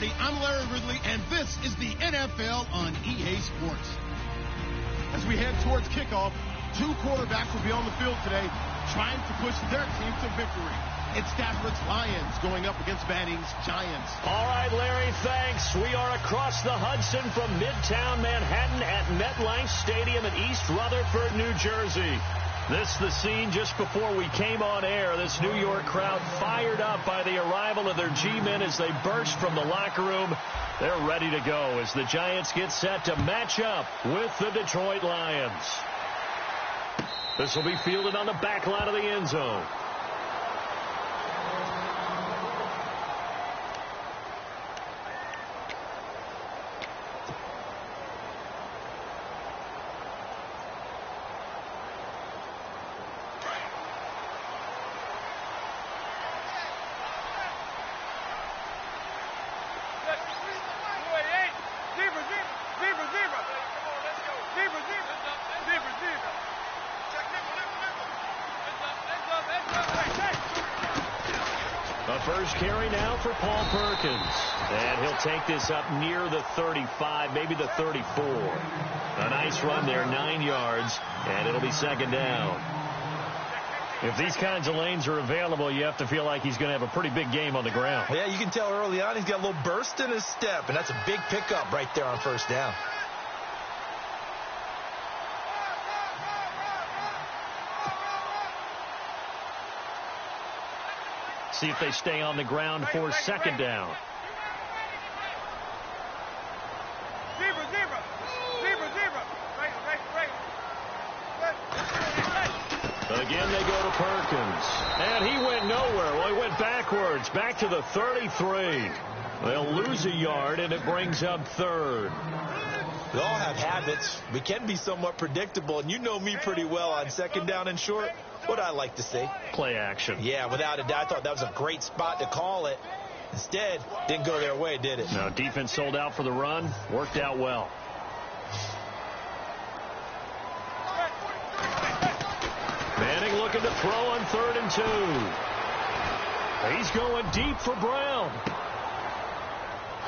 everybody. I'm Larry Ridley, and this is the NFL on EA Sports. As we head towards kickoff, two quarterbacks will be on the field today trying to push their team to victory. It's Stafford's Lions going up against Manning's Giants. All right, Larry, thanks. We are across the Hudson from Midtown Manhattan at MetLife Stadium in East Rutherford, New Jersey. This the scene just before we came on air. This New York crowd fired up by the arrival of their G-men as they burst from the locker room. They're ready to go as the Giants get set to match up with the Detroit Lions. This will be fielded on the back line of the end zone. First carry now for Paul Perkins. And he'll take this up near the 35, maybe the 34. A nice run there, 9 yards, and it'll be second down. If these kinds of lanes are available, you have to feel like he's going to have a pretty big game on the ground. Yeah, you can tell early on he's got a little burst in his step, and that's a big pickup right there on first down. See if they stay on the ground for second down. Again, they go to Perkins. And he went nowhere. Well, he went backwards, back to the 33. They'll lose a yard, and it brings up third. We all have habits. We can be somewhat predictable, and you know me pretty well on second down and short. What I like to see. Play action. Yeah, without a doubt. I thought that was a great spot to call it. Instead, didn't go their way, did it? No, defense sold out for the run. Worked out well. Manning looking to throw on 3rd and 2. He's going deep for Brown.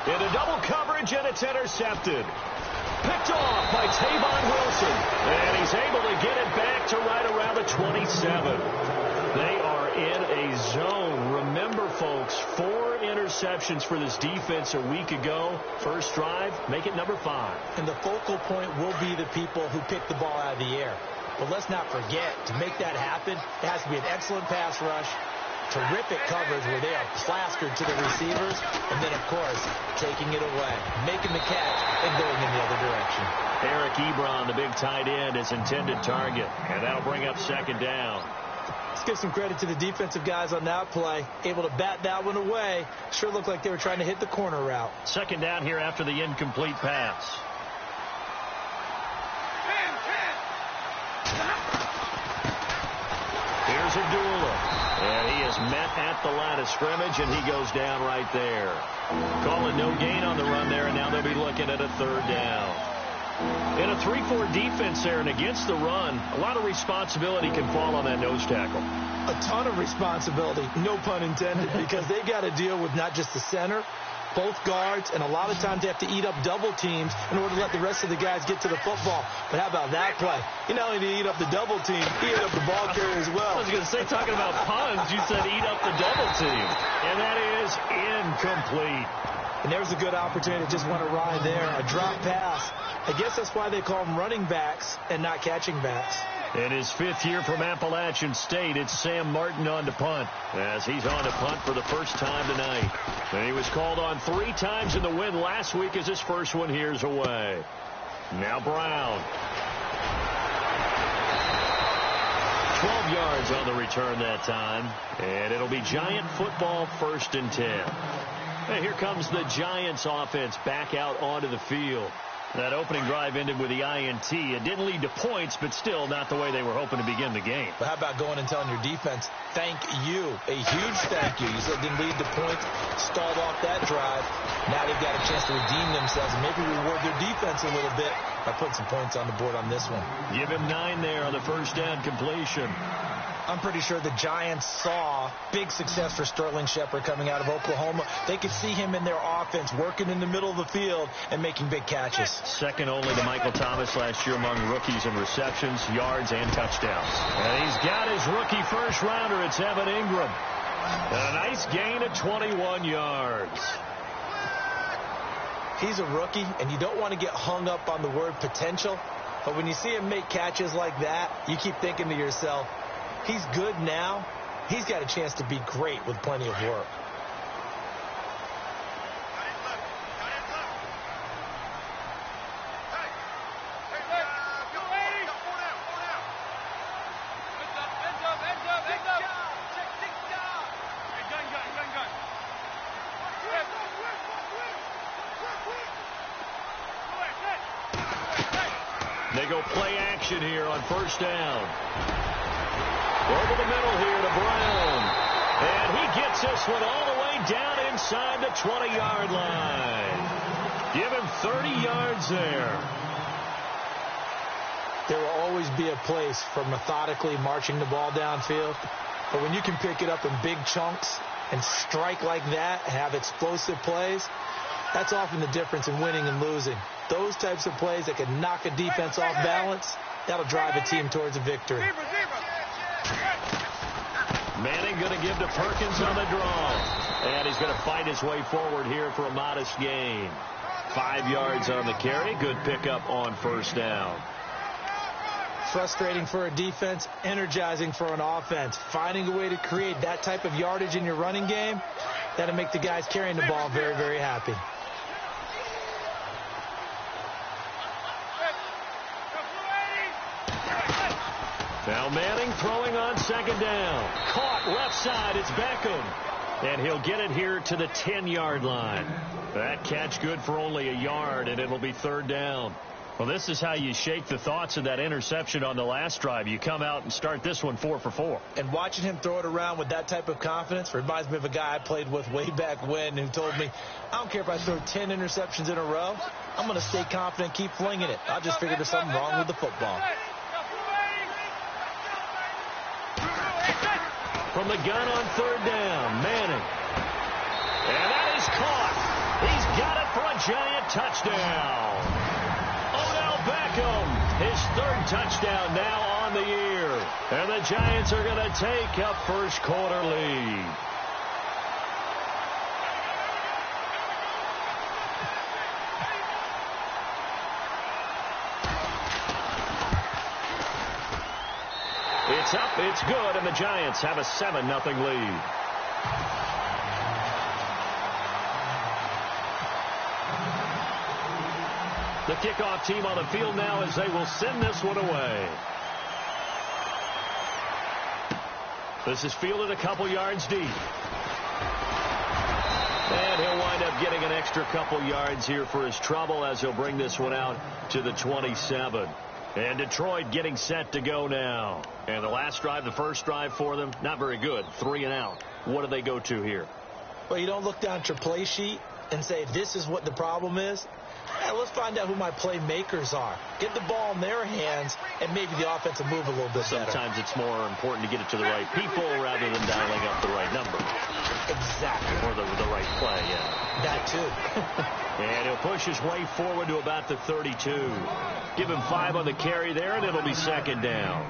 Into double coverage, and it's intercepted. Picked off by Tavon Wilson. And he's able to get it back to right around the 27. They are in a zone. Remember, folks, 4 interceptions for this defense a week ago. First drive, make it number 5. And the focal point will be the people who pick the ball out of the air. But let's not forget, to make that happen, it has to be an excellent pass rush, terrific coverage where they are plastered to the receivers, and then, of course, taking it away, making the catch, and going in the other direction. Eric Ebron, the big tight end, is intended target, and that'll bring up second down. Let's give some credit to the defensive guys on that play, able to bat that one away. Sure looked like they were trying to hit the corner route. Second down here after the incomplete pass. Here's Abdullah. And he is met at the line of scrimmage, and he goes down right there. Calling no gain on the run there, and now they'll be looking at a third down. In a 3-4 defense there and against the run, a lot of responsibility can fall on that nose tackle. A ton of responsibility, no pun intended, because they got to deal with not just the center, both guards, and a lot of times they have to eat up double teams in order to let the rest of the guys get to the football. But how about that play? You not only did he eat up the double team, he ate up the ball carrier as well. I was going to say, talking about puns, you said eat up the double team. And that is incomplete. And there's a good opportunity to just want to ride there, a drop pass. I guess that's why they call them running backs and not catching backs. In his 5th year from Appalachian State, it's Sam Martin on to punt, as he's on to punt for the first time tonight. And he was called on 3 times in the win last week as his first one here's away. Now Brown. 12 yards on the return that time, and it'll be Giant football 1st and 10. And here comes the Giants offense back out onto the field. That opening drive ended with the INT. It didn't lead to points, but still not the way they were hoping to begin the game. But how about going and telling your defense, thank you, a huge thank you. You said it didn't lead to points, stalled off that drive. Now they've got a chance to redeem themselves and maybe reward their defense a little bit by putting some points on the board on this one. Give him 9 there on the first down completion. I'm pretty sure the Giants saw big success for Sterling Shepard coming out of Oklahoma. They could see him in their offense working in the middle of the field and making big catches. Second only to Michael Thomas last year among rookies in receptions, yards, and touchdowns. And he's got his rookie first rounder. It's Evan Ingram. And a nice gain of 21 yards. He's a rookie, and you don't want to get hung up on the word potential. But when you see him make catches like that, you keep thinking to yourself, he's good now. He's got a chance to be great with plenty of work. They go play action here on first down. Over the middle here to Brown. And he gets this one all the way down inside the 20-yard line. Give him 30 yards there. There will always be a place for methodically marching the ball downfield. But when you can pick it up in big chunks and strike like that, have explosive plays, that's often the difference in winning and losing. Those types of plays that can knock a defense off balance, that'll drive a team towards a victory. Manning going to give to Perkins on the draw. And he's going to fight his way forward here for a modest gain. 5 yards on the carry. Good pickup on first down. Frustrating for a defense, energizing for an offense. Finding a way to create that type of yardage in your running game, that'll make the guys carrying the ball very, very happy. Now Manning throwing on second down. Caught left side. It's Beckham. And he'll get it here to the 10-yard line. That catch good for only a yard, and it'll be third down. Well, this is how you shake the thoughts of that interception on the last drive. You come out and start this one 4 for 4. And watching him throw it around with that type of confidence reminds me of a guy I played with way back when who told me, I don't care if I throw 10 interceptions in a row. I'm going to stay confident, keep flinging it. I just figured there's something wrong with the football. From the gun on third down, Manning. And that is caught. He's got it for a giant touchdown. Odell Beckham, his third touchdown now on the year. And the Giants are going to take a first quarter lead. It's up, it's good, and the Giants have a 7-0 lead. The kickoff team on the field now as they will send this one away. This is fielded a couple yards deep. And he'll wind up getting an extra couple yards here for his trouble as he'll bring this one out to the 27. And Detroit getting set to go now. And the last drive, the first drive for them, not very good. 3 and out. What do they go to here? Well, you don't look down at your play sheet and say, this is what the problem is. Yeah, let's find out who my playmakers are. Get the ball in their hands, and maybe the offense will move a little bit better. Sometimes it's more important to get it to the right people rather than dialing up the right number. Exactly. Or the right play, yeah. That too. And he'll push his way forward to about the 32. Give him 5 on the carry there, and it'll be second down.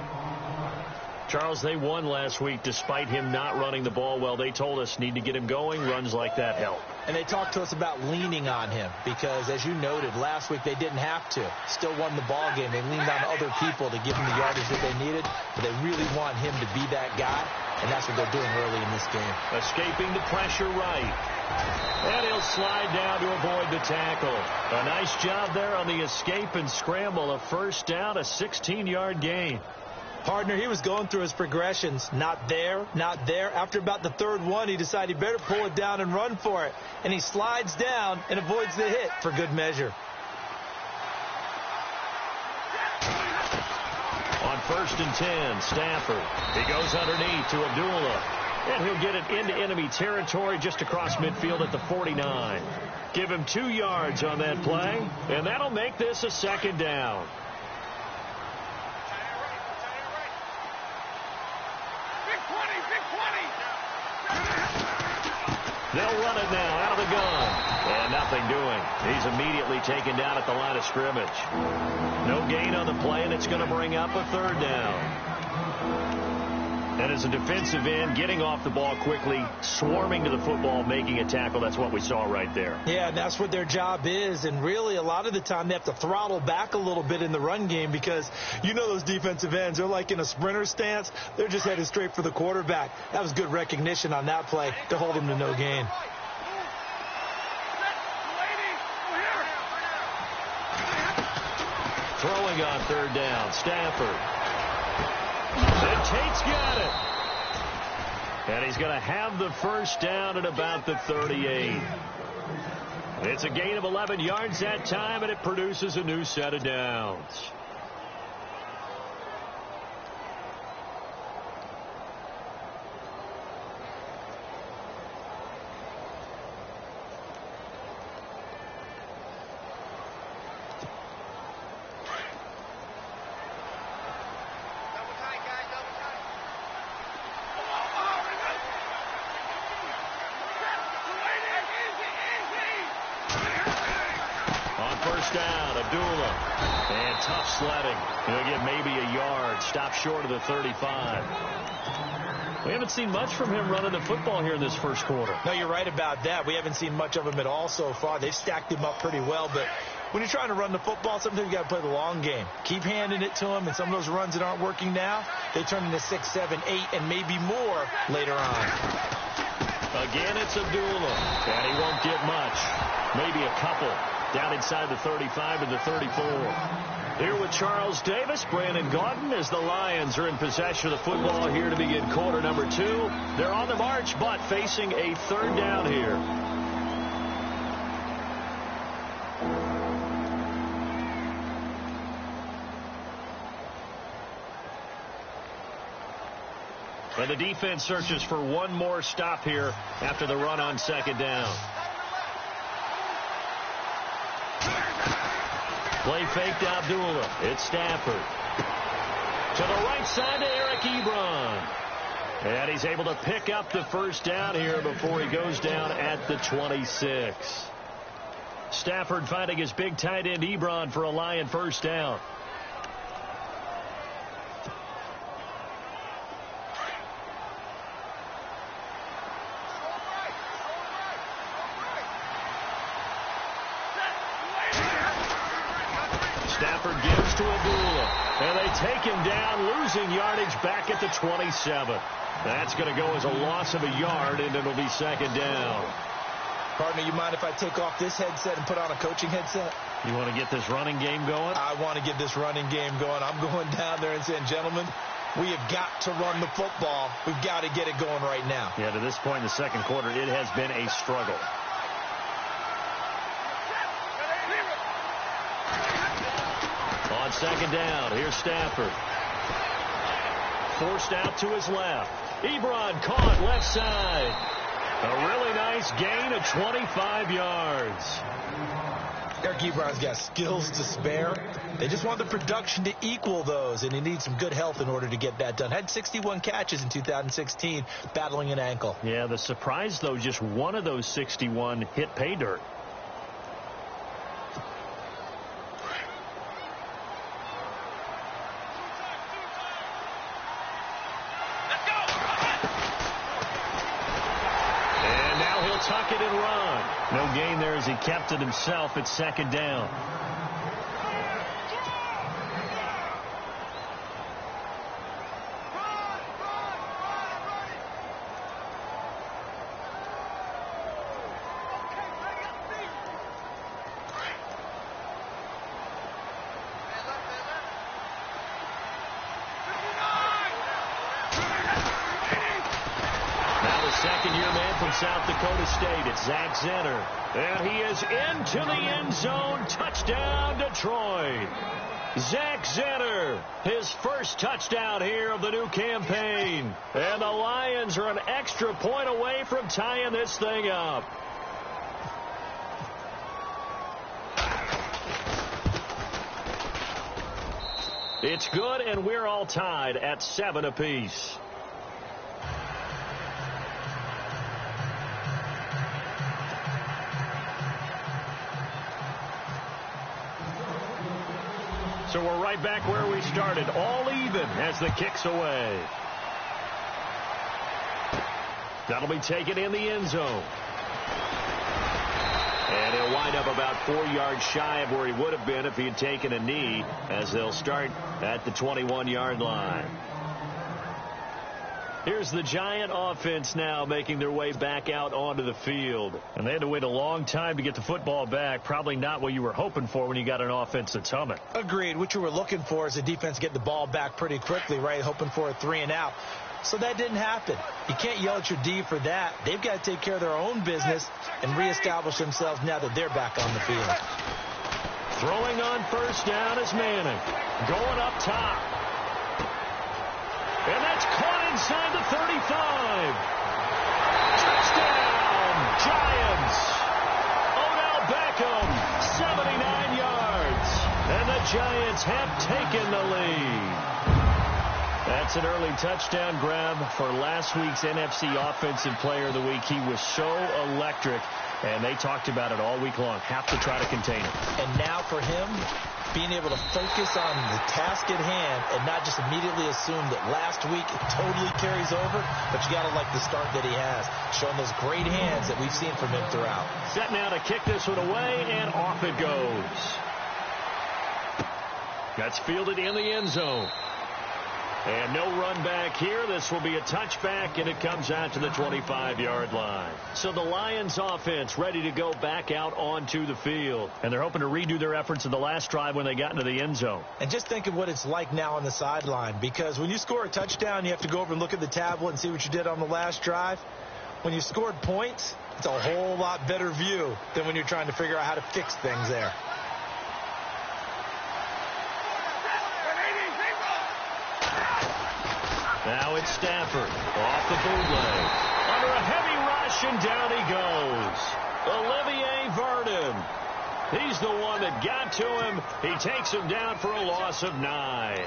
Charles, they won last week despite him not running the ball well. They told us need to get him going. Runs like that help. And they talked to us about leaning on him because, as you noted, last week they didn't have to. Still won the ball game. They leaned on other people to give him the yardage that they needed. But they really want him to be that guy, and that's what they're doing early in this game. Escaping the pressure right. And he'll slide down to avoid the tackle. A nice job there on the escape and scramble. A first down, a 16-yard gain. Partner, he was going through his progressions. Not there, not there. After about the third one, he decided he better pull it down and run for it. And he slides down and avoids the hit for good measure. On 1st and 10, Stafford. He goes underneath to Abdullah. And he'll get it into enemy territory just across midfield at the 49. Give him 2 yards on that play, and that'll make this a second down. He's immediately taken down at the line of scrimmage. No gain on the play, and it's going to bring up a 3rd down. And as a defensive end, getting off the ball quickly, swarming to the football, making a tackle, that's what we saw right there. Yeah, and that's what their job is. And really, a lot of the time, they have to throttle back a little bit in the run game because you know those defensive ends, they're like in a sprinter stance. They're just headed straight for the quarterback. That was good recognition on that play to hold him to no gain. Throwing on 3rd down, Stafford. And Tate's got it. And he's going to have the 1st down at about the 38. It's a gain of 11 yards that time, and it produces a new set of downs. And tough sledding. He'll get maybe a yard. Stop short of the 35. We haven't seen much from him running the football here in this first quarter. No, you're right about that. We haven't seen much of him at all so far. They've stacked him up pretty well, but when you're trying to run the football, sometimes you got to play the long game. Keep handing it to him, and some of those runs that aren't working now, they turn into 6, 7, 8, and maybe more later on. Again, it's Abdullah, and he won't get much. Maybe a couple. Down inside the 35 and the 34. Here with Charles Davis, Brandon Gaudin, as the Lions are in possession of the football here to begin quarter number 2. They're on the march, but facing a 3rd down here. And the defense searches for one more stop here after the run on 2nd down. Play fake to Abdullah. It's Stafford. To the right side to Eric Ebron. And he's able to pick up the 1st down here before he goes down at the 26. Stafford finding his big tight end Ebron for a Lion 1st down. Stafford gives to Abdullah, and they take him down, losing yardage back at the 27. That's going to go as a loss of a yard, and it'll be 2nd down. Partner, you mind if I take off this headset and put on a coaching headset? You want to get this running game going? I want to get this running game going. I'm going down there and saying, gentlemen, we have got to run the football. We've got to get it going right now. Yeah, to this point in the 2nd quarter, it has been a struggle. On 2nd down, here's Stafford. Forced out to his left. Ebron caught left side. A really nice gain of 25 yards. Eric Ebron's got skills to spare. They just want the production to equal those, and he needs some good health in order to get that done. Had 61 catches in 2016, battling an ankle. Yeah, the surprise, though, just one of those 61 hit pay dirt. Tuck it and run. No gain there as he kept it himself at 2nd down. Second-year man from South Dakota State. It's Zach Zenner. And he is into the end zone. Touchdown, Detroit. Zach Zenner, his 1st touchdown here of the new campaign. And the Lions are an extra point away from tying this thing up. It's good, and we're all tied at 7 apiece. So we're right back where we started, all even as the kick's away. That'll be taken in the end zone. And he'll wind up about 4 yards shy of where he would have been if he had taken a knee, as they'll start at the 21-yard line. Here's the Giant offense now making their way back out onto the field. And they had to wait a long time to get the football back. Probably not what you were hoping for when you got an offense that's humming. Agreed. What you were looking for is the defense get the ball back pretty quickly, right? Hoping for a 3-and-out. So that didn't happen. You can't yell at your D for that. They've got to take care of their own business and reestablish themselves now that they're back on the field. Throwing on first down is Manning. Going up top. And that's caught inside the 35. Touchdown, Giants. Odell Beckham, 79 yards. And the Giants have taken the lead. That's an early touchdown grab for last week's NFC Offensive Player of the Week. He was so electric, and they talked about it all week long. Have to try to contain him. And now for him, being able to focus on the task at hand and not just immediately assume that last week it totally carries over, but you got to like the start that he has, showing those great hands that we've seen from him throughout. Set now to kick this one away, and off it goes. That's fielded in the end zone. And no run back here. This will be a touchback, and it comes out to the 25-yard line. So the Lions offense ready to go back out onto the field. And they're hoping to redo their efforts in the last drive when they got into the end zone. And just think of what it's like now on the sideline, because when you score a touchdown, you have to go over and look at the tablet and see what you did on the last drive. When you scored points, it's a whole lot better view than when you're trying to figure out how to fix things there. Now it's Stafford off the bootleg. Under a heavy rush, and down he goes. Olivier Vernon. He's the one that got to him. He takes him down for a loss of 9.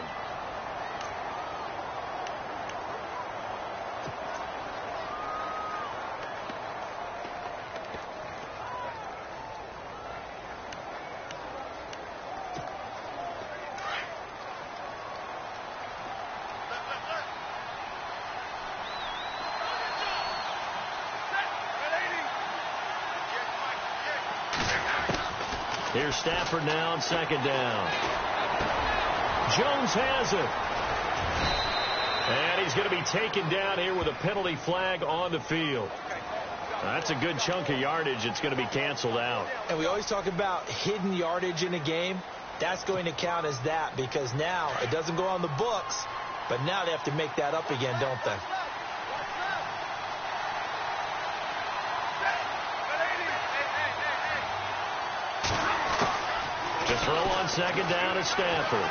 Here's Stafford now on second down. Jones has it. And he's going to be taken down here with a penalty flag on the field. That's a good chunk of yardage. It's going to be canceled out. And we always talk about hidden yardage in a game. That's going to count as that, because now it doesn't go on the books, but now they have to make that up again, don't they? Throw on second down at Stafford.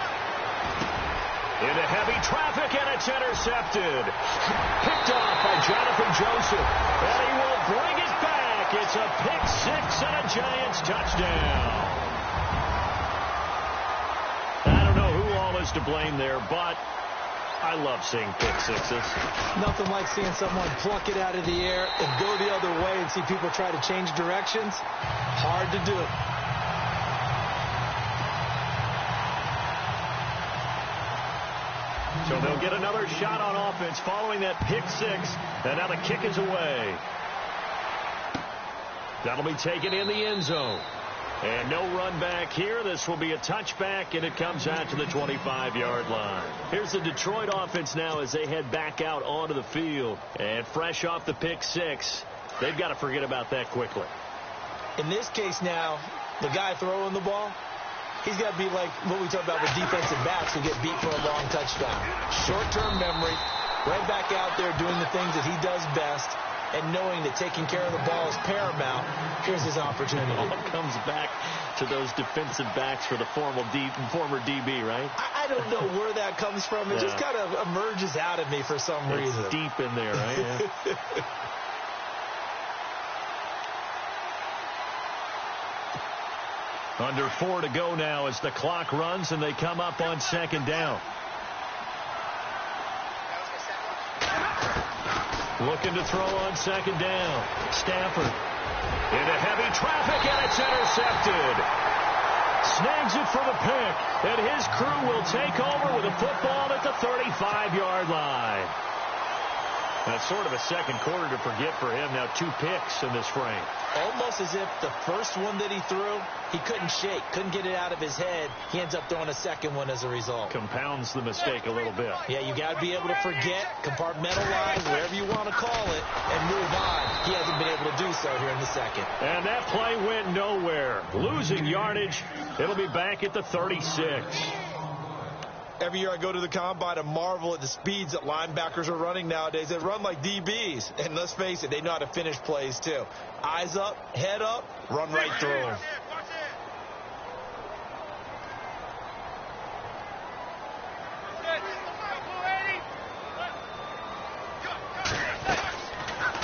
Into heavy traffic, and it's intercepted. Picked off by Jonathan Joseph. And he will bring it back. It's a pick six and a Giants touchdown. I don't know who all is to blame there, but I love seeing pick sixes. Nothing like seeing someone pluck it out of the air and go the other way and see people try to change directions. Hard to do. So they'll get another shot on offense following that pick six. And now the kick is away. That'll be taken in the end zone. And no run back here. This will be a touchback, and it comes out to the 25-yard line. Here's the Detroit offense now as they head back out onto the field. And fresh off the pick six, they've got to forget about that quickly. In this case now, the guy throwing the ball, he's got to be like what we talk about with defensive backs who get beat for a long touchdown. Short-term memory, right back out there doing the things that he does best, and knowing that taking care of the ball is paramount. Here's his opportunity. All comes back to those defensive backs for the former DB, right? I don't know where that comes from. It just kind of emerges out of me for some reason. It's deep in there, right? Yeah. Under 4 to go now as the clock runs and they come up on second down. Looking to throw on second down. Stafford into heavy traffic, and it's intercepted. snags it for the pick, and his crew will take over with a football at the 35-yard line. That's sort of a second quarter to forget for him. Now 2 picks in this frame. Almost as if the first one that he threw, he couldn't shake, couldn't get it out of his head. He ends up throwing a second one as a result. Compounds the mistake a little bit. Yeah, you got to be able to forget, compartmentalize, whatever you want to call it, and move on. He hasn't been able to do so here in the second. And that play went nowhere. Losing yardage. It'll be back at the 36. Every year I go to the combine and marvel at the speeds that linebackers are running nowadays. They run like DBs. And let's face it, they know how to finish plays too. Eyes up, head up, run right through them.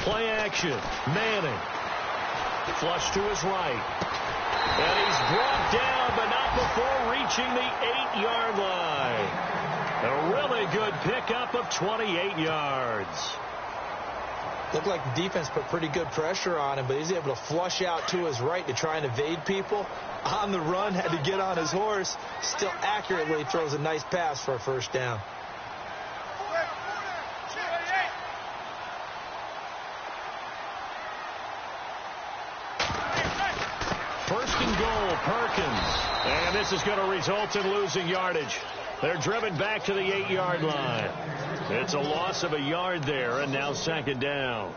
Play action. Manning. Flush to his right. And he's brought down, but not before reaching the 8-yard line. A really good pickup of 28 yards. Looked like the defense put pretty good pressure on him, but he's able to flush out to his right to try and evade people. On the run, had to get on his horse. Still accurately throws a nice pass for a first down. First and goal, Perkins. And this is going to result in losing yardage. They're driven back to the 8-yard line. It's a loss of a yard there, and now second down.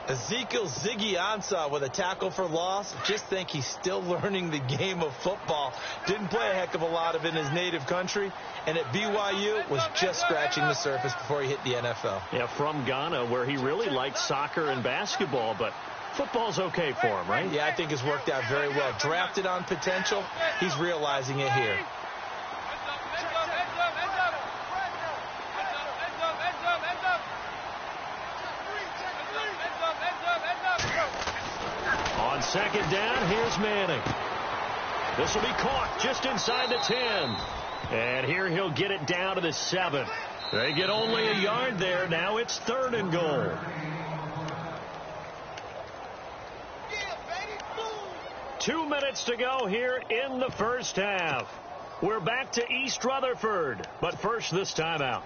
Ezekiel Ziggy Ansah with a tackle for loss. Just think he's still learning the game of football. Didn't play a heck of a lot of it in his native country, and at BYU was just scratching the surface before he hit the NFL. Yeah, from Ghana, where he really liked soccer and basketball, but football's okay for him, right? Yeah, I think it's worked out very well. Drafted on potential, he's realizing it here. On second down, here's Manning. This will be caught just inside the 10. And here he'll get it down to the 7. They get only a yard there. Now it's third and goal. Two minutes to go here in the first half. We're back to East Rutherford, but first this timeout.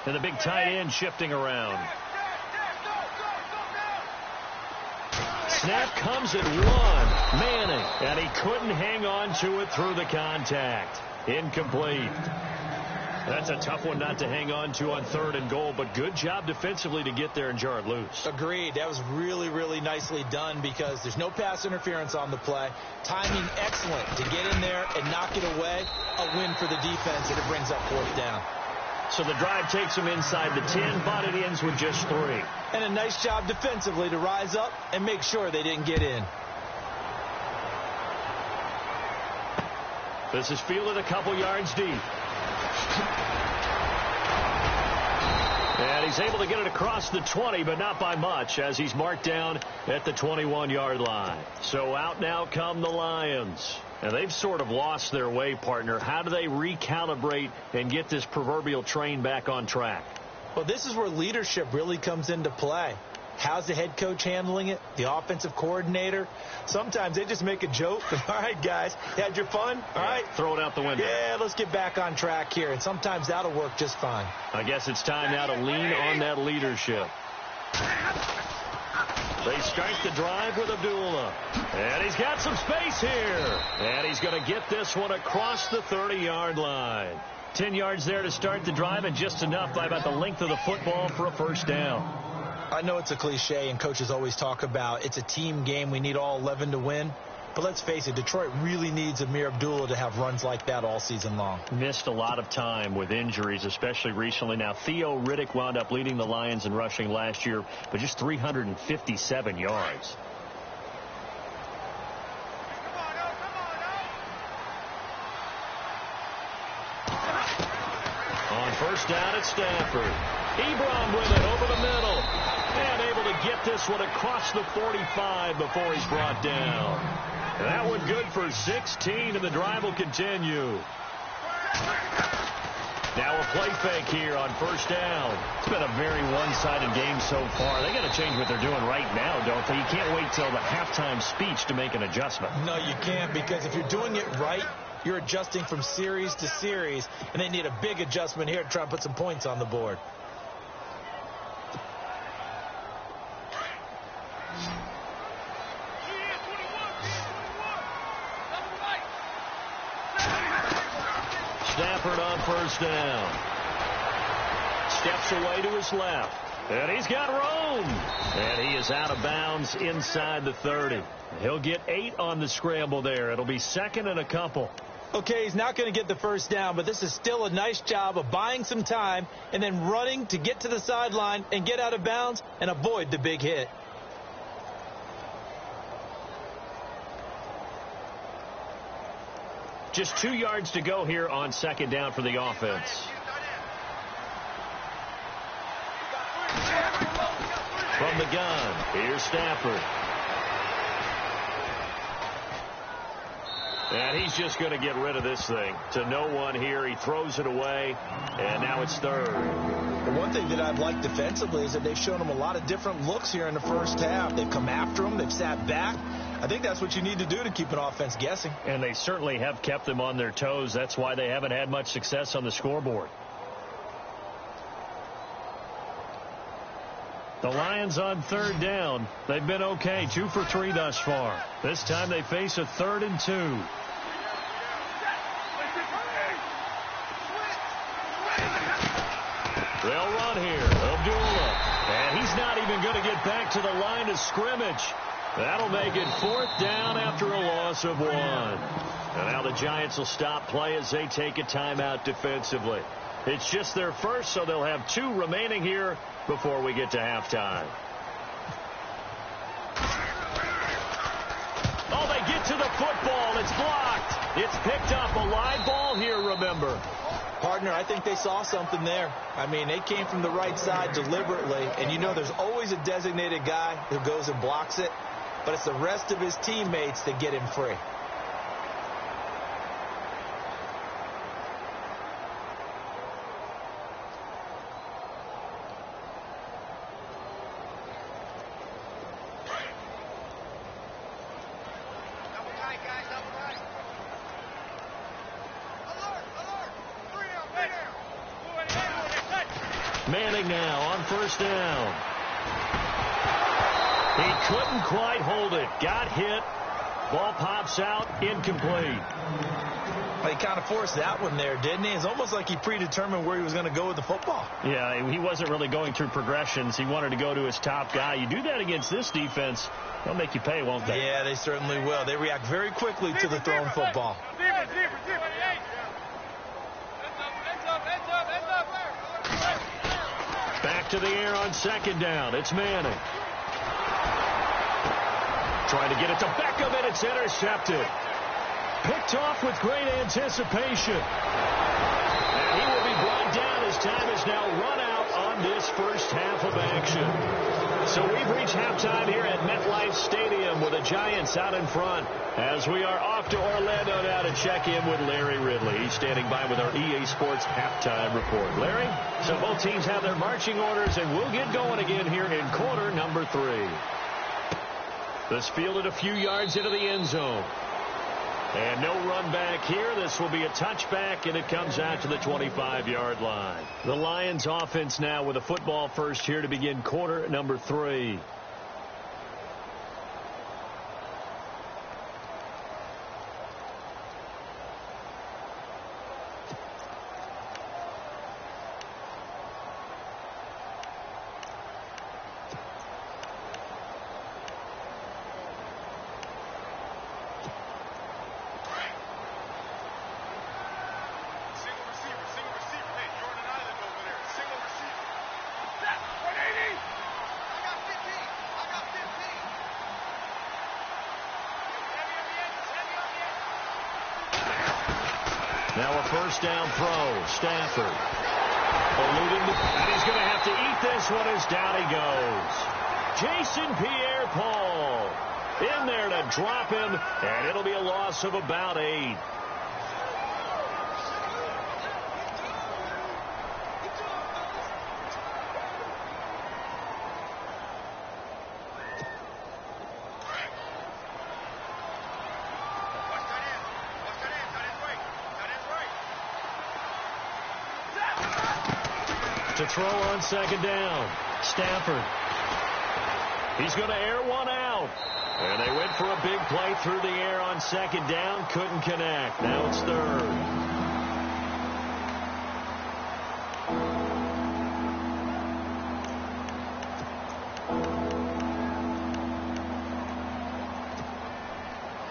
And the big tight end shifting around. Snap comes at 1. Manning. And he couldn't hang on to it through the contact. Incomplete. That's a tough one not to hang on to on third and goal, but good job defensively to get there and jar it loose. Agreed. That was really, really nicely done because there's no pass interference on the play. Timing excellent to get in there and knock it away. A win for the defense, and it brings up fourth down. So the drive takes him inside the 10, but it ends with just 3. And a nice job defensively to rise up and make sure they didn't get in. This is fielded a couple yards deep. And he's able to get it across the 20, but not by much, as he's marked down at the 21-yard line. So out now come the Lions. And they've sort of lost their way, partner. How do they recalibrate and get this proverbial train back on track? Well, this is where leadership really comes into play. How's the head coach handling it? The offensive coordinator? Sometimes they just make a joke. All right, guys, you had your fun? All right. Throw it out the window. Yeah, let's get back on track here. And sometimes that'll work just fine. I guess it's time now to lean on that leadership. They start the drive with Abdullah. And he's got some space here. And he's going to get this one across the 30-yard line. 10 yards there to start the drive, and just enough by about the length of the football for a first down. I know it's a cliche, and coaches always talk about it's a team game. We need all 11 to win. But let's face it, Detroit really needs Amir Abdullah to have runs like that all season long. Missed a lot of time with injuries, especially recently. Now, Theo Riddick wound up leading the Lions in rushing last year, but just 357 yards. On first down at Stafford. Ebron with it over the middle. And able to get this one across the 45 before he's brought down. That one good for 16, and the drive will continue. Now a play fake here on first down. It's been a very one-sided game so far. They got to change what they're doing right now, don't they? You can't wait till the halftime speech to make an adjustment. No, you can't, because if you're doing it right, you're adjusting from series to series, and they need a big adjustment here to try and put some points on the board. Stafford on first down. Steps away to his left. And he's got room. And he is out of bounds inside the 30. He'll get 8 on the scramble there. It'll be second and a couple. Okay, he's not going to get the first down, but this is still a nice job of buying some time and then running to get to the sideline and get out of bounds and avoid the big hit. Just 2 yards to go here on second down for the offense. From the gun, here's Stafford. And he's just going to get rid of this thing. To no one here. He throws it away, and now it's third. The one thing that I've liked defensively is that they've shown him a lot of different looks here in the first half. They've come after him. They've sat back. I think that's what you need to do to keep an offense guessing. And they certainly have kept them on their toes. That's why they haven't had much success on the scoreboard. The Lions on third down. They've been okay. 2 for 3 thus far. This time they face a 3rd and 2. They'll run here. Abdullah. And he's not even going to get back to the line of scrimmage. That'll make it 4th down after a loss of 1. And now the Giants will stop play as they take a timeout defensively. It's just their first, so they'll have 2 remaining here before we get to halftime. Oh, they get to the football. It's blocked. It's picked up. A live ball here, remember. Partner, I think they saw something there. I mean, they came from the right side deliberately, and you know there's always a designated guy who goes and blocks it, but it's the rest of his teammates that get him free. Manning now on first down. He couldn't quite hold it. Got hit. Ball pops out. Incomplete. Well, he kind of forced that one there, didn't he? It's almost like he predetermined where he was going to go with the football. Yeah, he wasn't really going through progressions. He wanted to go to his top guy. You do that against this defense, they'll make you pay, won't they? Yeah, they certainly will. They react very quickly to the thrown football. Back to the air on second down. It's Manning. Trying to get it to Beckham, and it's intercepted. Picked off with great anticipation. And he will be brought down as time is now run out on this first half of action. So we've reached halftime here at MetLife Stadium with the Giants out in front as we are off to Orlando now to check in with Larry Ridley. He's standing by with our EA Sports halftime report. Larry, so both teams have their marching orders, and we'll get going again here in quarter number 3. This fielded a few yards into the end zone. And no run back here. This will be a touchback, and it comes out to the 25-yard line. The Lions offense now with a football first here to begin quarter number 3. Now a first down throw. Stafford. And he's going to have to eat this one as down he goes. Jason Pierre-Paul in there to drop him, and it'll be a loss of about 8. To throw on second down, Stafford. He's going to air one out. And they went for a big play through the air on second down. Couldn't connect. Now it's third.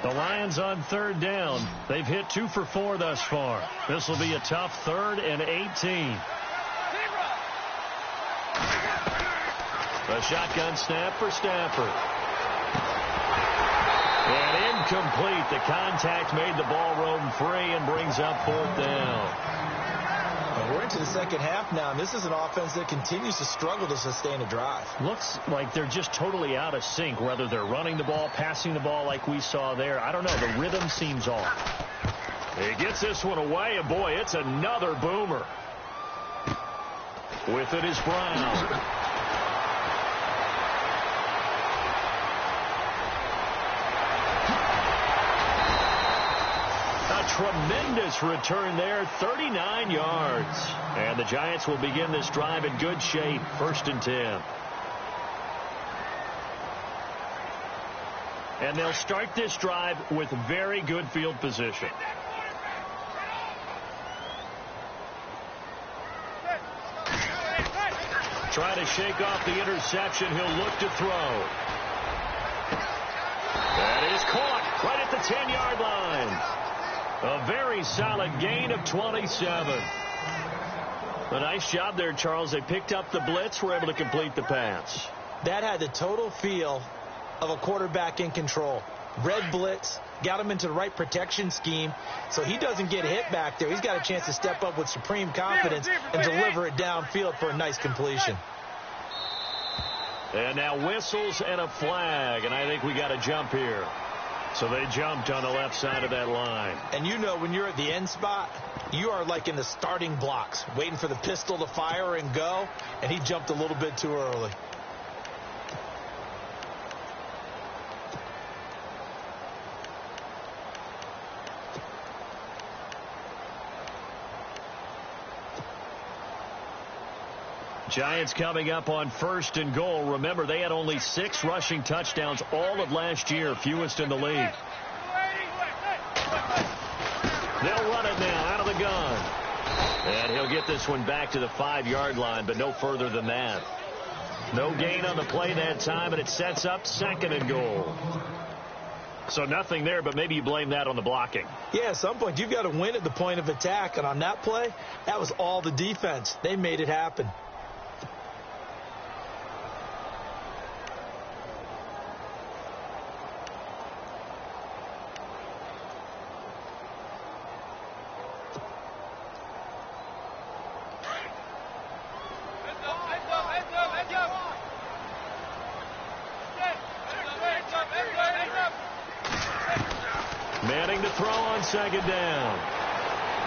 The Lions on third down. They've hit 2 for 4 thus far. This will be a tough 3rd and 18. A shotgun snap for Stafford. And incomplete. The contact made the ball roam free and brings up 4th down. Well, we're into the second half now, and this is an offense that continues to struggle to sustain a drive. Looks like they're just totally out of sync, whether they're running the ball, passing the ball like we saw there. I don't know. The rhythm seems off. He gets this one away, and boy, it's another boomer. With it is Brown. Tremendous return there, 39 yards. And the Giants will begin this drive in good shape, 1st and 10. And they'll start this drive with very good field position. Trying to shake off the interception. He'll look to throw. That is caught right at the 10-yard line. A very solid gain of 27. A nice job there, Charles. They picked up the blitz, were able to complete the pass. That had the total feel of a quarterback in control. Red blitz, got him into the right protection scheme, so he doesn't get hit back there. He's got a chance to step up with supreme confidence and deliver it downfield for a nice completion. And now whistles and a flag, and I think we got a jump here. So they jumped on the left side of that line. And you know when you're at the end spot, you are like in the starting blocks, waiting for the pistol to fire and go, and he jumped a little bit too early. Giants coming up on 1st and goal. Remember, they had only 6 rushing touchdowns all of last year, fewest in the league. They'll run it now out of the gun. And he'll get this one back to the 5-yard line, but no further than that. No gain on the play that time, and it sets up 2nd and goal. So nothing there, but maybe you blame that on the blocking. Yeah, at some point, you've got to win at the point of attack. And on that play, that was all the defense. They made it happen. Manning to throw on second down.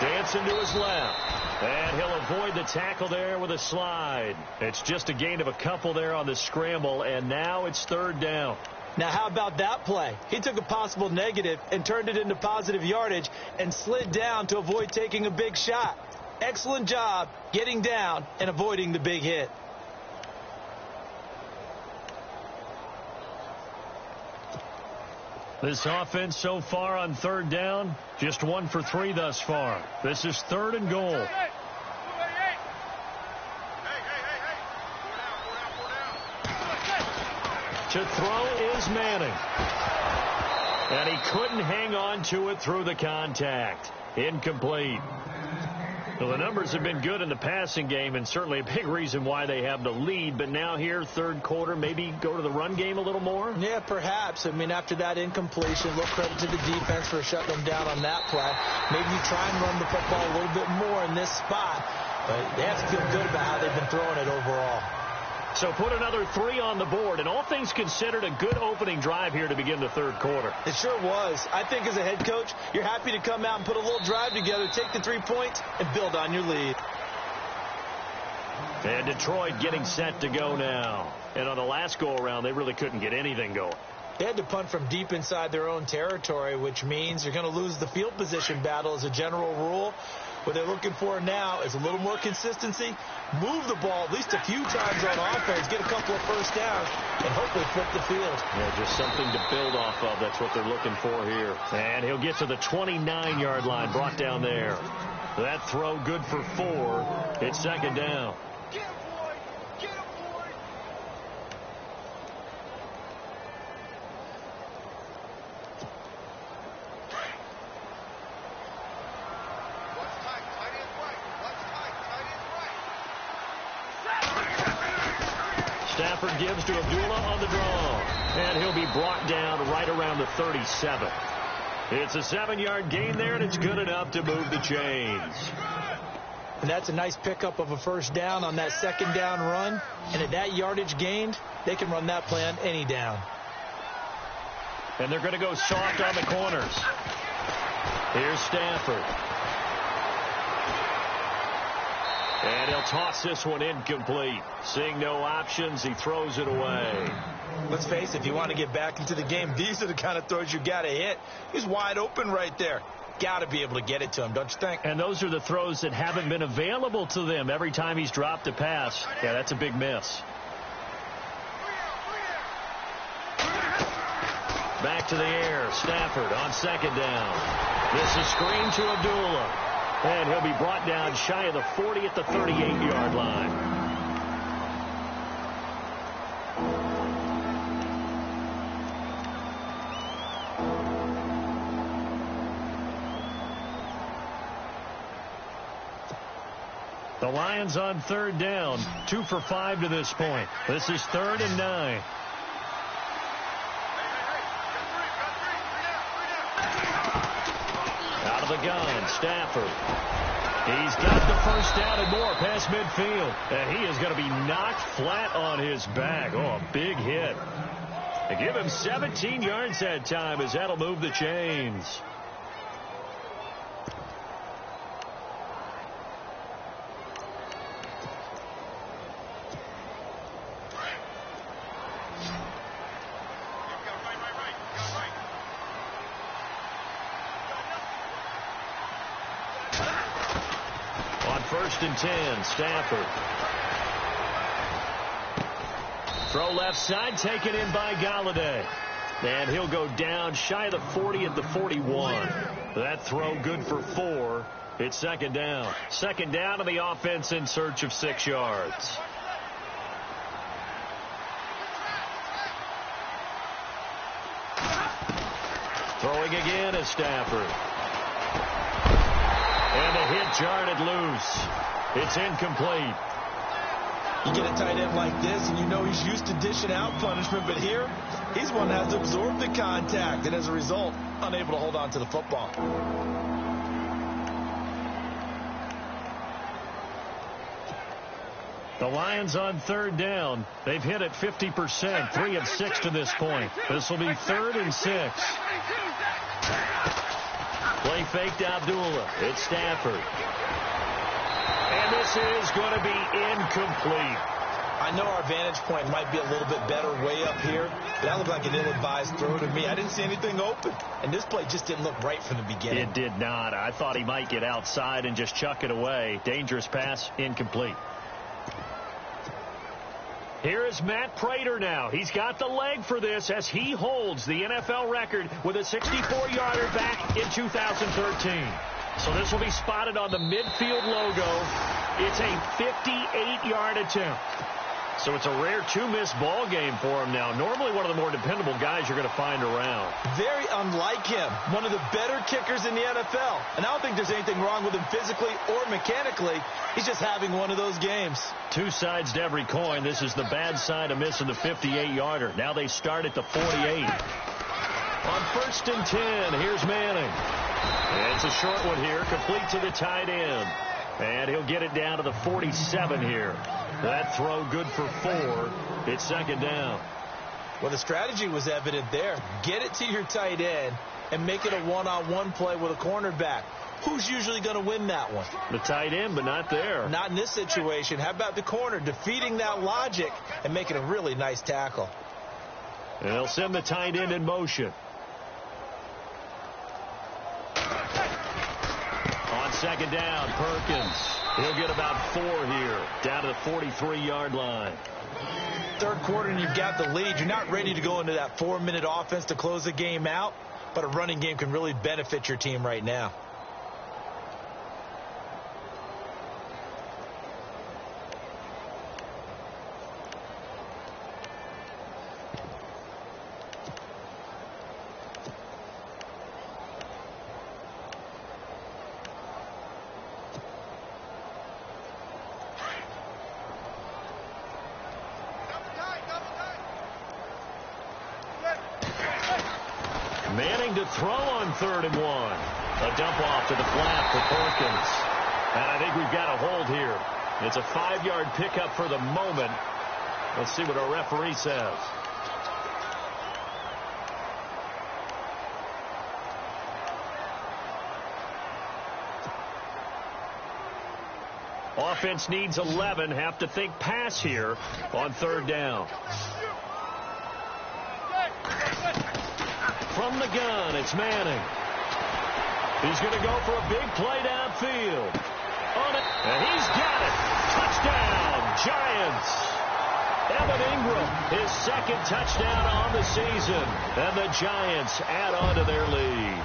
Dancing to his left. And he'll avoid the tackle there with a slide. It's just a gain of a couple there on the scramble, and now it's 3rd down. Now, how about that play? He took a possible negative and turned it into positive yardage and slid down to avoid taking a big shot. Excellent job getting down and avoiding the big hit. This offense so far on 3rd down, just 1 for 3 thus far. This is 3rd and goal. To throw is Manning. And he couldn't hang on to it through the contact. Incomplete. Well, the numbers have been good in the passing game, and certainly a big reason why they have the lead. But now here, 3rd quarter, maybe go to the run game a little more? Yeah, perhaps. I mean, after that incompletion, a little credit to the defense for shutting them down on that play. Maybe you try and run the football a little bit more in this spot. But they have to feel good about how they've been throwing it overall. So put another 3 on the board, and all things considered, a good opening drive here to begin the third quarter. It sure was. I think as a head coach, you're happy to come out and put a little drive together, take the 3 points, and build on your lead. And Detroit getting set to go now. And on the last go-around, they really couldn't get anything going. They had to punt from deep inside their own territory, which means you're going to lose the field position battle as a general rule. What they're looking for now is a little more consistency, move the ball at least a few times on offense, get a couple of first downs, and hopefully flip the field. Yeah, just something to build off of. That's what they're looking for here. And he'll get to the 29-yard line, brought down there. That throw good for 4. It's second down. Get him, boy! Get him, boy! What's tight? Tight end right. What's tight? Tight end right. Stafford gives to Abdullah on the draw. And he'll be brought down right around the 37. It's a 7-yard gain there, and it's good enough to move the chains. And that's a nice pickup of a first down on that second down run. And at that yardage gained, they can run that play on any down. And they're going to go soft on the corners. Here's Stafford. And he'll toss this one incomplete. Seeing no options, he throws it away. Let's face it, if you want to get back into the game, these are the kind of throws you got to hit. He's wide open right there. Got to be able to get it to him, don't you think? And those are the throws that haven't been available to them every time he's dropped a pass. Yeah, that's a big miss. Back to the air. Stafford on second down. This is screen to Abdullah. And he'll be brought down shy of the 40 at the 38-yard line. The Lions on third down, 2 for 5 to this point. This is 3rd and 9. Out of the gun, Stafford. He's got the first down and more past midfield. And he is going to be knocked flat on his back. Oh, a big hit. They give him 17 yards that time as that'll move the chains. First and 10, Stafford. Throw left side, taken in by Galladay. And he'll go down shy of the 40 at the 41. That throw good for 4. It's second down. Second down to the offense in search of 6 yards. Throwing again is Stafford. And the hit jarred loose. It's incomplete. You get a tight end like this, and you know he's used to dishing out punishment, but here, he's one that has absorbed the contact, and as a result, unable to hold on to the football. The Lions on third down. They've hit it 50%, 3 of 6 to this point. This will be 3rd and 6. Play fake to Abdullah. It's Stafford. And this is going to be incomplete. I know our vantage point might be a little bit better way up here, but that looked like an ill-advised throw to me. I didn't see anything open, and this play just didn't look right from the beginning. It did not. I thought he might get outside and just chuck it away. Dangerous pass, incomplete. Here is Matt Prater now. He's got the leg for this as he holds the NFL record with a 64-yarder back in 2013. So this will be spotted on the midfield logo. It's a 58-yard attempt. So it's a rare 2-miss ball game for him now. Normally one of the more dependable guys you're going to find around. Very unlike him. One of the better kickers in the NFL. And I don't think there's anything wrong with him physically or mechanically. He's just having one of those games. 2 sides to every coin. This is the bad side of missing the 58-yarder. Now they start at the 48. On 1st and 10, here's Manning. And it's a short one here, complete to the tight end. And he'll get it down to the 47 here. That throw good for 4. It's second down. Well, the strategy was evident there. Get it to your tight end and make it a one-on-one play with a cornerback. Who's usually going to win that one? The tight end, but not there. Not in this situation. How about the corner defeating that logic and making a really nice tackle? And they'll send the tight end in motion. On second down, Perkins. He'll get about 4 here, down to the 43-yard line. Third quarter and you've got the lead. You're not ready to go into that 4-minute offense to close the game out, but a running game can really benefit your team right now. Manning to throw on 3rd and 1. A dump off to the flat for Perkins. And I think we've got a hold here. It's a 5-yard pickup for the moment. Let's see what our referee says. Offense needs 11. Have to think pass here on 3rd down. From the gun, it's Manning. He's going to go for a big play downfield. On it, and he's got it. Touchdown, Giants. Evan Ingram, his 2nd touchdown on the season. And the Giants add on to their lead.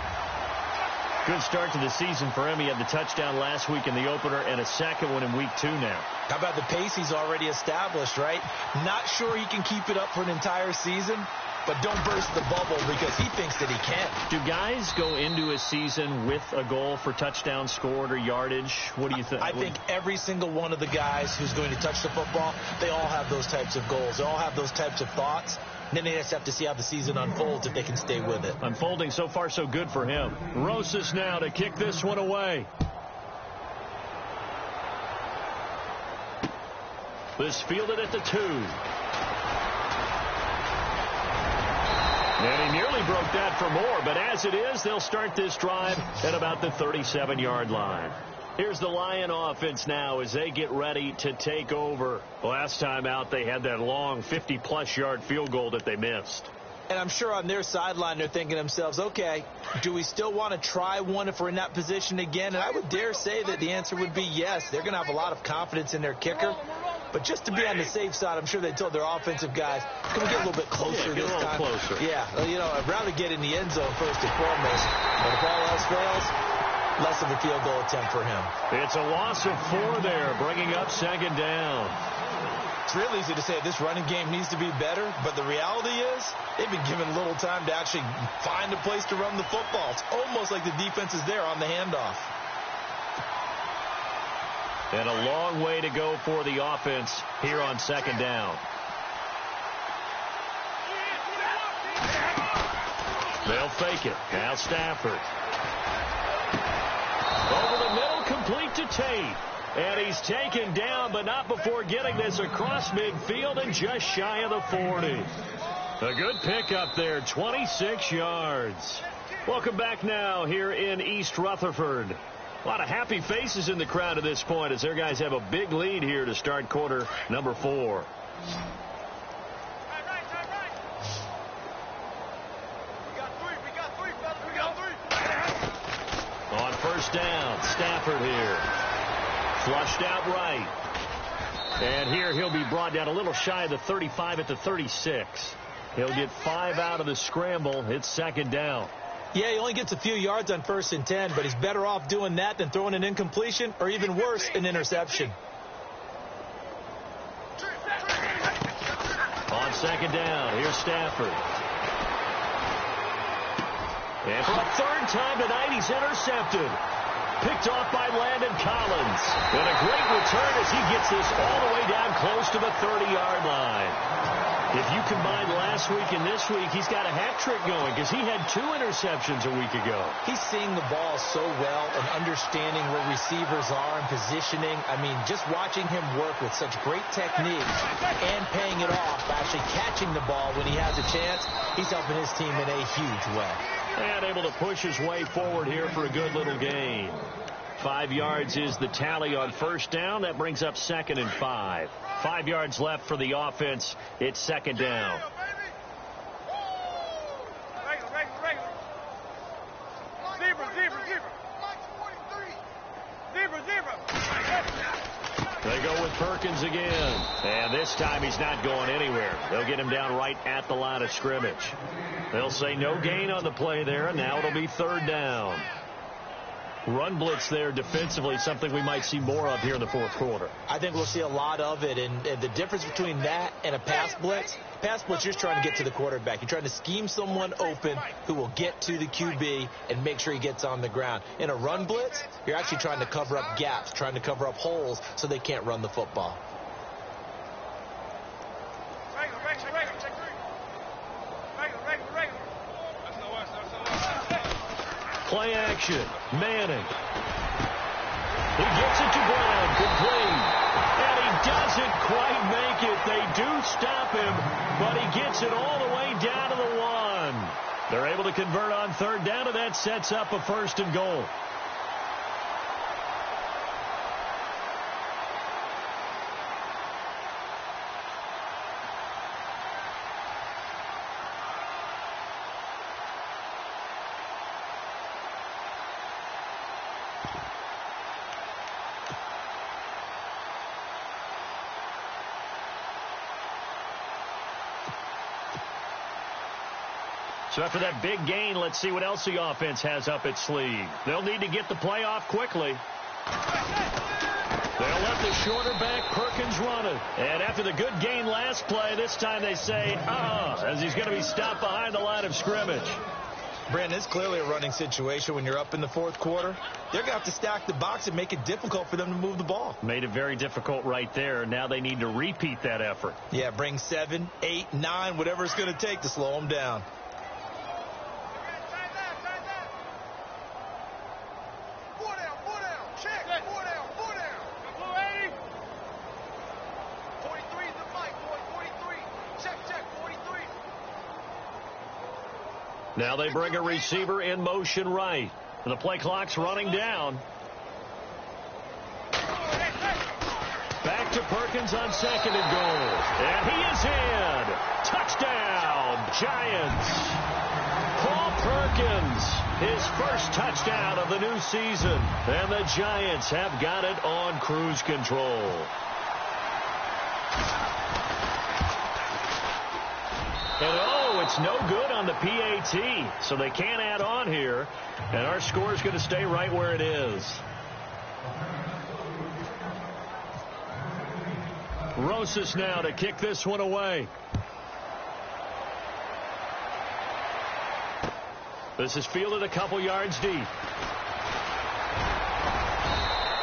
Good start to the season for him. He had the touchdown last week in the opener and a 2nd one in week 2 now. How about the pace he's already established, right? Not sure he can keep it up for an entire season, but don't burst the bubble because he thinks that he can. Do guys go into a season with a goal for touchdown scored or yardage? What do you think? I think every single one of the guys who's going to touch the football, they all have those types of goals. They all have those types of thoughts. And then they just have to see how the season unfolds if they can stay with it. Unfolding so far so good for him. Rosas now to kick this one away. This fielded at the 2. And he nearly broke that for more, but as it is, they'll start this drive at about the 37-yard line. Here's the Lion offense now as they get ready to take over. Last time out, they had that long 50-plus yard field goal that they missed. And I'm sure on their sideline, they're thinking to themselves, okay, do we still want to try one if we're in that position again? And I would dare say that the answer would be yes. They're going to have a lot of confidence in their kicker. But just to be on the safe side, I'm sure they told their offensive guys, can we get a little bit closer this time? Closer. Yeah, you know, I'd rather get in the end zone first and foremost. But if all else fails, less of a field goal attempt for him. It's a loss of 4 there, bringing up 2nd down. It's real easy to say this running game needs to be better, but the reality is they've been given little time to actually find a place to run the football. It's almost like the defense is there on the handoff. And a long way to go for the offense here on 2nd down. They'll fake it. Now Stafford. Over the middle, complete to Tate. And he's taken down, but not before getting this across midfield and just shy of the 40. A good pickup there, 26 yards. Welcome back now here in East Rutherford. A lot of happy faces in the crowd at this point as their guys have a big lead here to start quarter number 4. On 1st down, Stafford here. Flushed out right. And here he'll be brought down a little shy of the 35 at the 36. He'll get 5 out of the scramble. It's 2nd down. Yeah, he only gets a few yards on 1st and 10, but he's better off doing that than throwing an incompletion or even worse, an interception. On 2nd down, here's Stafford. And for the 3rd time tonight, he's intercepted. Picked off by Landon Collins. And a great return as he gets this all the way down close to the 30-yard line. If you combine last week and this week, he's got a hat trick going because he had 2 interceptions a week ago. He's seeing the ball so well and understanding where receivers are and positioning. I mean, just watching him work with such great technique and paying it off, actually catching the ball when he has a chance, he's helping his team in a huge way. And able to push his way forward here for a good little gain. 5 yards is the tally on first down. That brings up 2nd and 5. 5 yards left for the offense. It's 2nd down. They go with Perkins again. And this time he's not going anywhere. They'll get him down right at the line of scrimmage. They'll say no gain on the play there, and now it'll be 3rd down. Run blitz there defensively, something we might see more of here in the 4th quarter. I think we'll see a lot of it, and the difference between that and a pass blitz, you're just trying to get to the quarterback. You're trying to scheme someone open who will get to the QB and make sure he gets on the ground. In a run blitz, you're actually trying to cover up gaps, trying to cover up holes so they can't run the football. Play action. Manning. He gets it to Brown. Complete. And he doesn't quite make it. They do stop him, but he gets it all the way down to the 1. They're able to convert on 3rd down, and that sets up a 1st and goal. So after that big gain, let's see what else the offense has up its sleeve. They'll need to get the play off quickly. They'll let the shorter back Perkins run it. And after the good gain last play, this time they say, as he's going to be stopped behind the line of scrimmage. Brandon, it's clearly a running situation when you're up in the 4th quarter. They're going to have to stack the box and make it difficult for them to move the ball. Made it very difficult right there. Now they need to repeat that effort. Yeah, bring 7, 8, 9, whatever it's going to take to slow them down. Now they bring a receiver in motion right. And the play clock's running down. Back to Perkins on 2nd and goal. And he is in. Touchdown, Giants. Paul Perkins, his first touchdown of the new season. And the Giants have got it on cruise control. And it's no good on the PAT, so they can't add on here, and our score is going to stay right where it is. Rosas now to kick this one away. This is fielded a couple yards deep.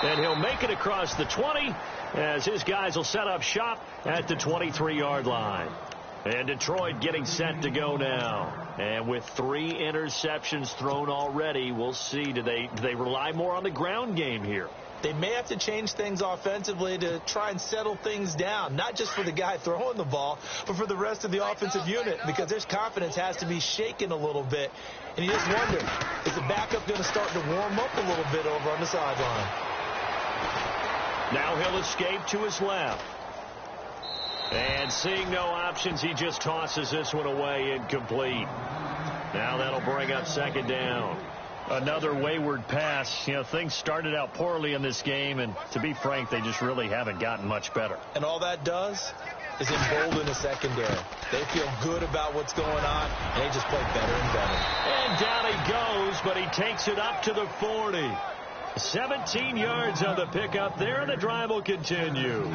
And he'll make it across the 20 as his guys will set up shop at the 23-yard line. And Detroit getting set to go now. And with 3 interceptions thrown already, we'll see. Do they rely more on the ground game here? They may have to change things offensively to try and settle things down, not just for the guy throwing the ball, but for the rest of the offensive unit, because their confidence has to be shaken a little bit. And you just wonder, is the backup going to start to warm up a little bit over on the sideline? Now he'll escape to his left. And seeing no options, he just tosses this one away incomplete. Now that'll bring up 2nd down. Another wayward pass. You know, things started out poorly in this game, and to be frank, they just really haven't gotten much better. And all that does is embolden the secondary. They feel good about what's going on, and they just play better and better. And down he goes, but he takes it up to the 40. 17 yards on the pickup there, and the drive will continue.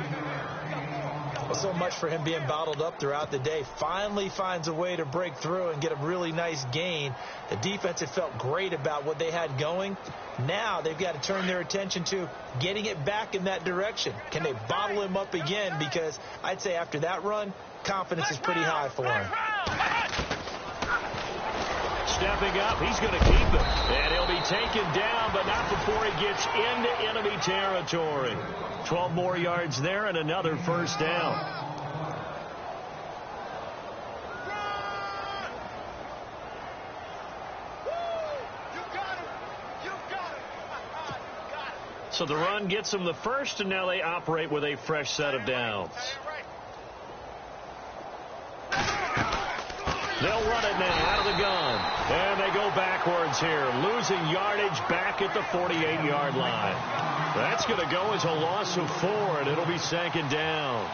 Well, so much for him being bottled up throughout the day. Finally finds a way to break through and get a really nice gain. The defense had felt great about what they had going. Now they've got to turn their attention to getting it back in that direction. Can they bottle him up again? Because I'd say after that run, confidence is pretty high for him. Stepping up, he's going to keep it. And he'll be taken down, but not before he gets into enemy territory. 12 more yards there and another first down. So the run gets them the first, and now they operate with a fresh set of downs. They'll run it now out of the gun. And they go backwards here, losing yardage back at the 48-yard line. That's going to go as a loss of 4, and it'll be second down.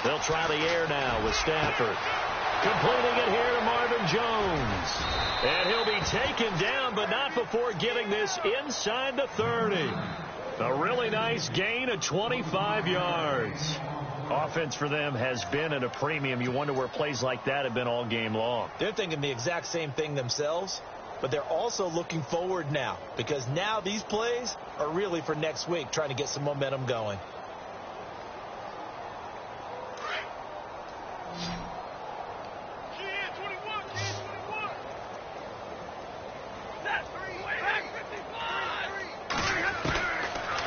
They'll try the air now with Stafford. Completing it here to Marvin Jones. And he'll be taken down, but not before getting this inside the 30. A really nice gain of 25 yards. Offense for them has been at a premium. You wonder where plays like that have been all game long. They're thinking the exact same thing themselves, but they're also looking forward now, because now these plays are really for next week, trying to get some momentum going.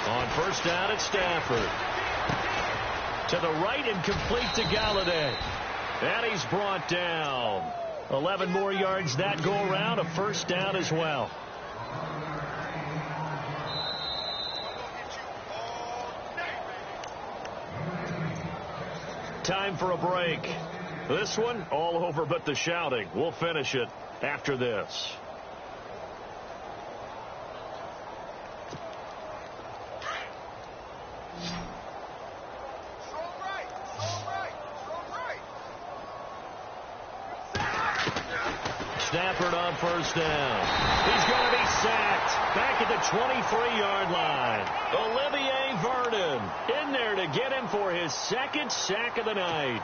On first down, it's Stafford. To the right and complete to Galladay. And he's brought down. 11 more yards that go around. A first down as well. Time for a break. This one, all over but the shouting. We'll finish it after this. Stafford on first down. He's going to be sacked back at the 23-yard line. Olivier Vernon in there to get him for his second sack of the night.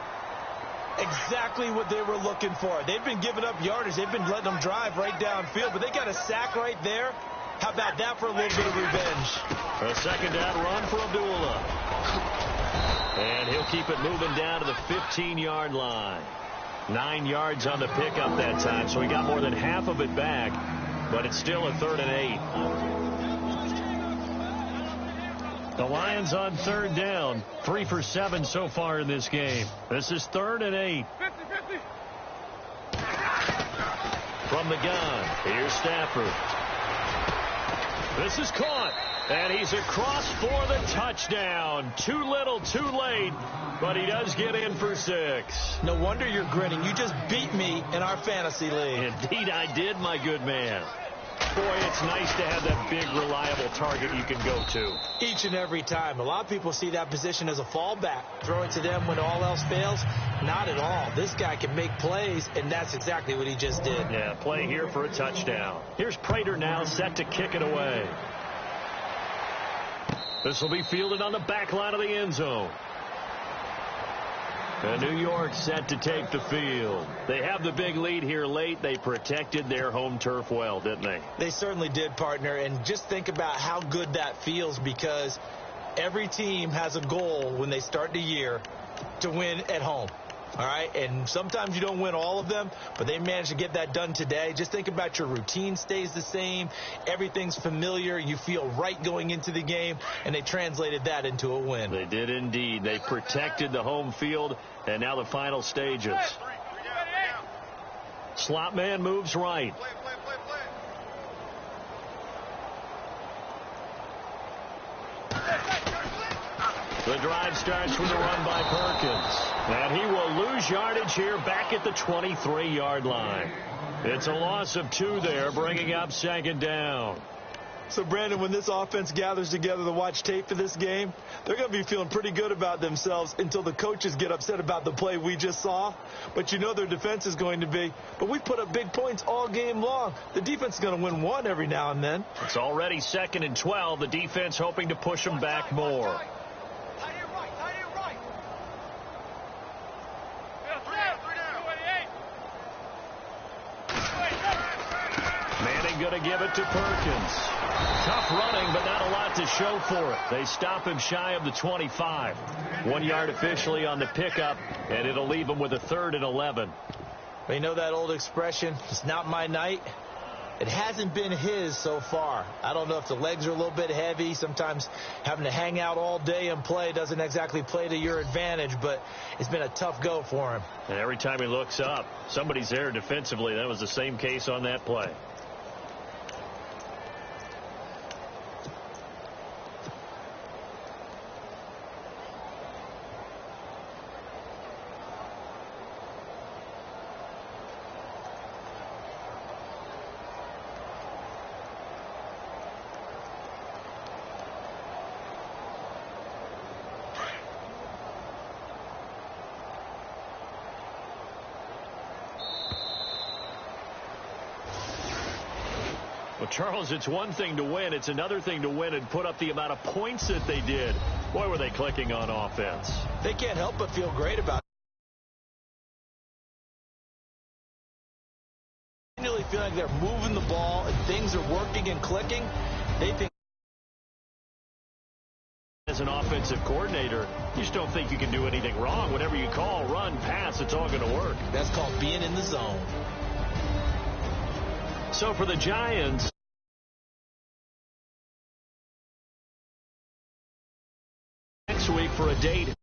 Exactly what they were looking for. They've been giving up yardage. They've been letting them drive right downfield, but they got a sack right there. How about that for a little bit of revenge? A second down run for Abdullah. And he'll keep it moving down to the 15-yard line. 9 yards on the pickup that time, so he got more than half of it back, but it's still a 3rd and 8. The Lions on 3rd down, 3 for 7 so far in this game. This is 3rd and 8. 50-50. From the gun, here's Stafford. This is caught, and he's across for the touchdown. Too little, too late, but he does get in for 6. No wonder you're grinning. You just beat me in our fantasy league. Indeed I did, my good man. Boy, it's nice to have that big, reliable target you can go to. Each and every time. A lot of people see that position as a fallback. Throw it to them when all else fails. Not at all. This guy can make plays, and that's exactly what he just did. Yeah, play here for a touchdown. Here's Prater now set to kick it away. This will be fielded on the back line of the end zone. And New York set to take the field. They have the big lead here late. They protected their home turf well, didn't they? They certainly did, partner. And just think about how good that feels, because every team has a goal when they start the year to win at home. All right, and sometimes you don't win all of them, but they managed to get that done today. Just think about your routine stays the same. Everything's familiar. You feel right going into the game, and they translated that into a win. They did indeed. They protected the home field, and now the final stages. Slot man moves right. The drive starts with a run by Perkins. And he will lose yardage here back at the 23-yard line. It's a loss of 2 there, bringing up 2nd down. So, Brandon, when this offense gathers together to watch tape for this game, they're going to be feeling pretty good about themselves until the coaches get upset about the play we just saw. But you know their defense is going to be. But we put up big points all game long. The defense is going to win one every now and then. It's already 2nd and 12. The defense hoping to push them back more. Going to give it to Perkins. Tough running, but not a lot to show for it. They stop him shy of the 25. 1 yard officially on the pickup, and it'll leave him with a 3rd and 11. Well, you know that old expression, it's not my night? It hasn't been his so far. I don't know if the legs are a little bit heavy. Sometimes having to hang out all day and play doesn't exactly play to your advantage, but it's been a tough go for him. And every time he looks up, somebody's there defensively. That was the same case on that play. Well, Charles, it's one thing to win. It's another thing to win and put up the amount of points that they did. Boy, were they clicking on offense. They can't help but feel great about it. They really feel like they're moving the ball and things are working and clicking. They think as an offensive coordinator, you just don't think you can do anything wrong. Whatever you call, run, pass, it's all going to work. That's called being in the zone. So for the Giants, next week for a date.